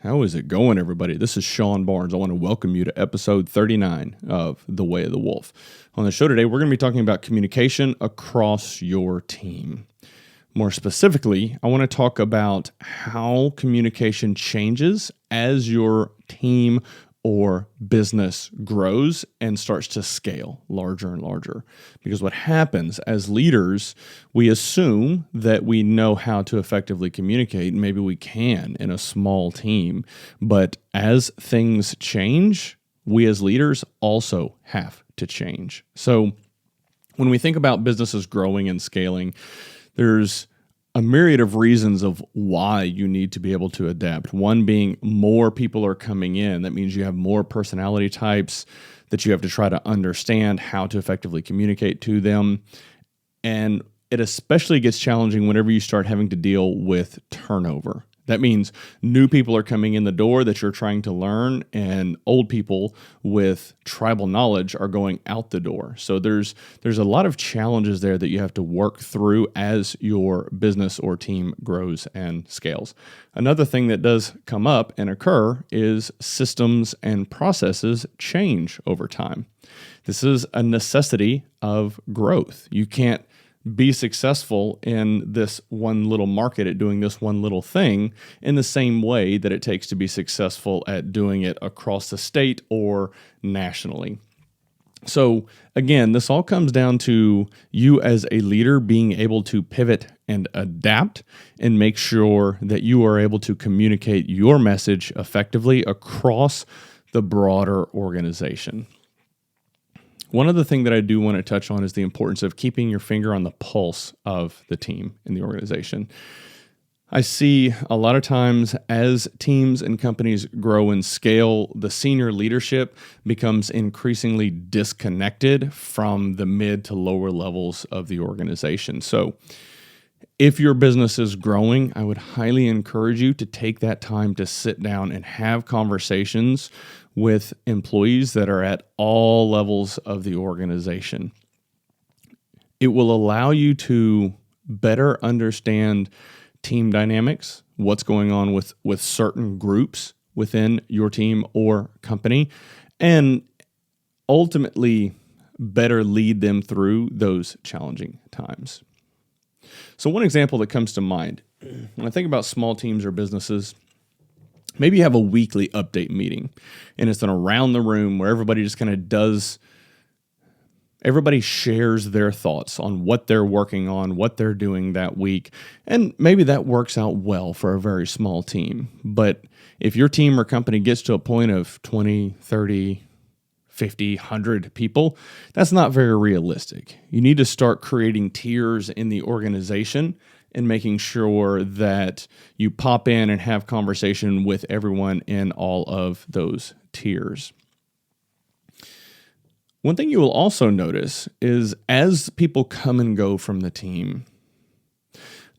How is it going, everybody? This is Sean Barnes. I want to welcome you to episode 39 of The Way of the Wolf. On the show today, we're going to be talking about communication across your team. More specifically, I want to talk about how communication changes as your team or business grows and starts to scale larger and larger. Because what happens as leaders, we assume that we know how to effectively communicate, and maybe we can in a small team. But as things change, we as leaders also have to change. So when we think about businesses growing and scaling, there's a myriad of reasons of why you need to be able to adapt. One being more people are coming in. That means you have more personality types that you have to try to understand how to effectively communicate to them. And it especially gets challenging whenever you start having to deal with turnover. That means new people are coming in the door that you're trying to learn, and old people with tribal knowledge are going out the door. So there's a lot of challenges there that you have to work through as your business or team grows and scales. Another thing that does come up and occur is systems and processes change over time. This is a necessity of growth. You can't be successful in this one little market at doing this one little thing in the same way that it takes to be successful at doing it across the state or nationally. So again, this all comes down to you as a leader being able to pivot and adapt and make sure that you are able to communicate your message effectively across the broader organization. One other thing that I do want to touch on is the importance of keeping your finger on the pulse of the team in the organization. I see a lot of times as teams and companies grow and scale, the senior leadership becomes increasingly disconnected from the mid to lower levels of the organization. So if your business is growing, I would highly encourage you to take that time to sit down and have conversations with employees that are at all levels of the organization. It will allow you to better understand team dynamics, what's going on with certain groups within your team or company, and ultimately better lead them through those challenging times. So one example that comes to mind, when I think about small teams or businesses, maybe you have a weekly update meeting, and it's an around the room where everybody just kind of everybody shares their thoughts on what they're working on, what they're doing that week, and maybe that works out well for a very small team. But if your team or company gets to a point of 20, 30, 50, 100 people, that's not very realistic. You need to start creating tiers in the organization and making sure that you pop in and have conversation with everyone in all of those tiers. One thing you will also notice is as people come and go from the team,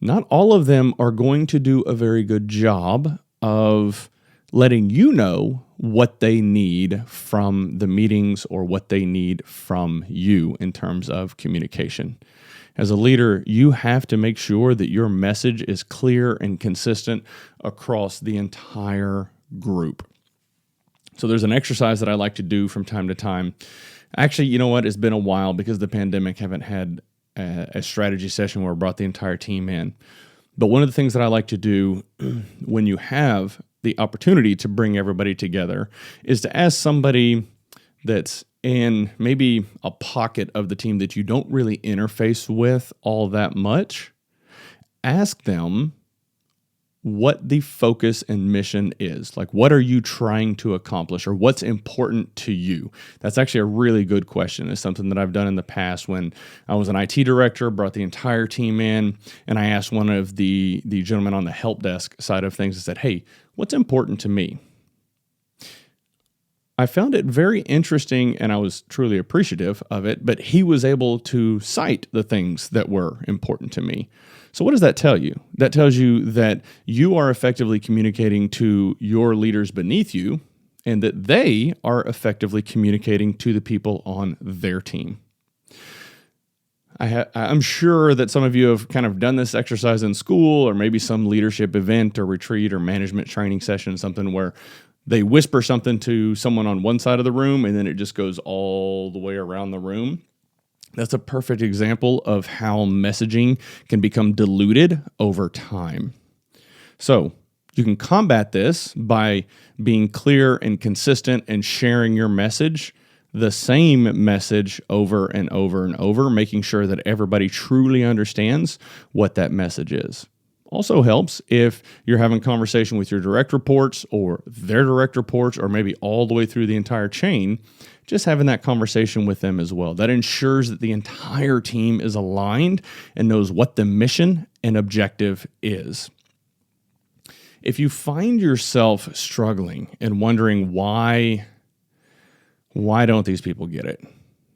not all of them are going to do a very good job of letting you know what they need from the meetings or what they need from you in terms of communication. As a leader, you have to make sure that your message is clear and consistent across the entire group. So there's an exercise that I like to do from time to time. Actually, you know what? It's been a while because of the pandemic. I haven't had a strategy session where I brought the entire team in. But one of the things that I like to do when you have the opportunity to bring everybody together is to ask somebody that's in maybe a pocket of the team that you don't really interface with all that much, ask them what the focus and mission is. Like, what are you trying to accomplish, or what's important to you? That's actually a really good question. It's something that I've done in the past when I was an IT director, brought the entire team in, and I asked one of the gentlemen on the help desk side of things and said, hey, what's important to me? I found it very interesting, and I was truly appreciative of it, but he was able to cite the things that were important to me. So what does that tell you? That tells you that you are effectively communicating to your leaders beneath you, and that they are effectively communicating to the people on their team. I'm sure that some of you have kind of done this exercise in school or maybe some leadership event or retreat or management training session, something where they whisper something to someone on one side of the room and then it just goes all the way around the room. That's a perfect example of how messaging can become diluted over time. So you can combat this by being clear and consistent and sharing your message, the same message over and over and over, making sure that everybody truly understands what that message is. Also helps if you're having conversation with your direct reports or their direct reports, or maybe all the way through the entire chain, just having that conversation with them as well. That ensures that the entire team is aligned and knows what the mission and objective is. If you find yourself struggling and wondering why don't these people get it?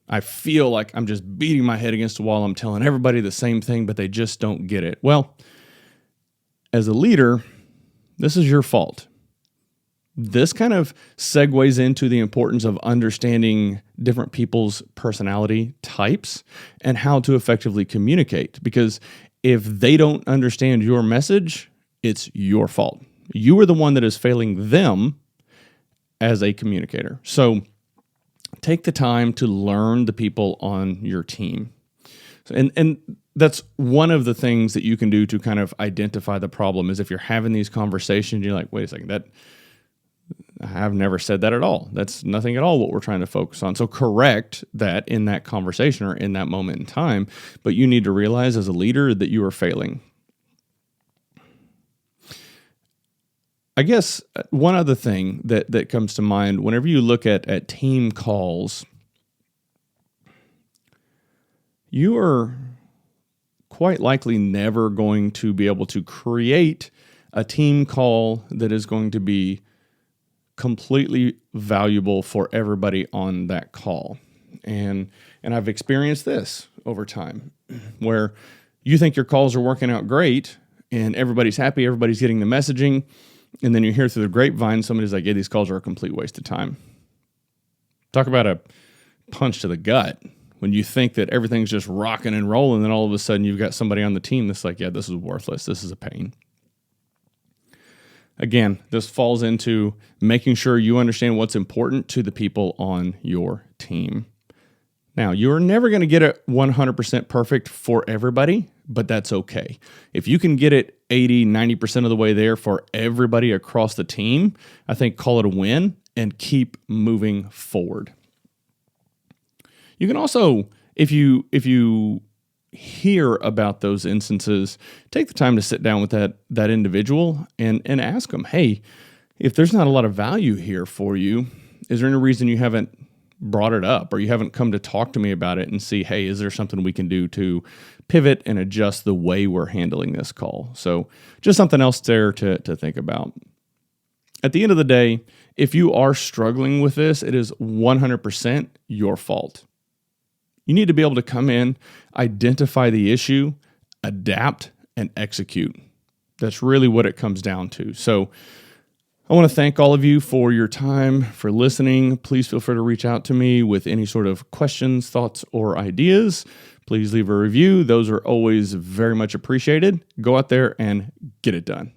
I feel like I'm just beating my head against the wall. I'm telling everybody the same thing, but they just don't get it. Well, as a leader, this is your fault. This kind of segues into the importance of understanding different people's personality types and how to effectively communicate. Because if they don't understand your message, it's your fault. You are the one that is failing them as a communicator. So take the time to learn the people on your team. And that's one of the things that you can do to kind of identify the problem is if you're having these conversations, you're like, wait a second, I've never said that at all. That's nothing at all what we're trying to focus on. So correct that in that conversation or in that moment in time, but you need to realize as a leader that you are failing. I guess one other thing that comes to mind whenever you look at team calls, you are quite likely never going to be able to create a team call that is going to be completely valuable for everybody on that call. And I've experienced this over time where you think your calls are working out great and everybody's happy, everybody's getting the messaging, and then you hear through the grapevine somebody's like, yeah, these calls are a complete waste of time. Talk about a punch to the gut. When you think that everything's just rocking and rolling, then all of a sudden you've got somebody on the team that's like, yeah, this is worthless. This is a pain. Again, this falls into making sure you understand what's important to the people on your team. Now, you're never going to get it 100% perfect for everybody, but that's okay. If you can get it 80, 90% of the way there for everybody across the team, I think call it a win and keep moving forward. You can also, if you hear about those instances, take the time to sit down with that individual and ask them, hey, if there's not a lot of value here for you, is there any reason you haven't brought it up or you haven't come to talk to me about it and see, hey, is there something we can do to pivot and adjust the way we're handling this call? So just something else there to think about. At the end of the day, if you are struggling with this, it is 100% your fault. You need to be able to come in, identify the issue, adapt, and execute. That's really what it comes down to. So I want to thank all of you for your time, for listening. Please feel free to reach out to me with any sort of questions, thoughts, or ideas. Please leave a review. Those are always very much appreciated. Go out there and get it done.